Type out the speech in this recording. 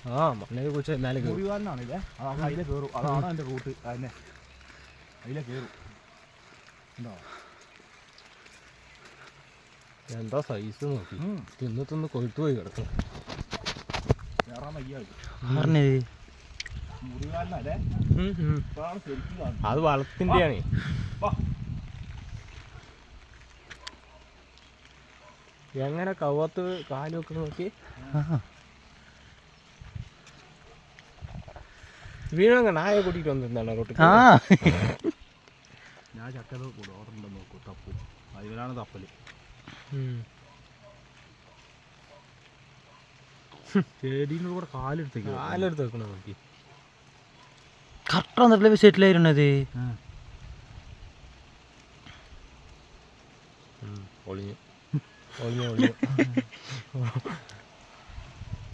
ആ മണ്ണൊക്കെ കുറിച്ച് മേലെ മുറിവാലിനാണില്ലേ അതിലെ കയറും അതാണ് എൻ്റെ റൂട്ട് അതിനെ അതിലെ കയറും ഉണ്ടോ എന്താ സൈസ് നോക്കി തിന്ന് കൊഴുത്തു പോയി കിടക്കും കയറാൻ വയ്യായി മുറിവാലിനല്ലേ അത് വളത്തിൻ്റെയാണ് എങ്ങനെ കവത്ത് കാലൊക്കെ നോക്കി വീണങ്ങ നായ കൂട്ടിട്ട് വന്നിരുന്നാണ് അങ്ങോട്ട് ഞാൻ ചക്കത് കൂടും ഓർഡർ ഉണ്ടോ നോക്കൂ തപ്പു അതിലാണ് തപ്പല് ചെടീൻ്റെ കൂടെ കാലെടുത്ത് വെക്കണ നോക്കി കറക്റ്റ് വന്നിട്ടുള്ള സെറ്റിലായിരുന്നത് ഒളിഞ്ഞു ഒളിഞ്ഞു ഒളിഞ്ഞു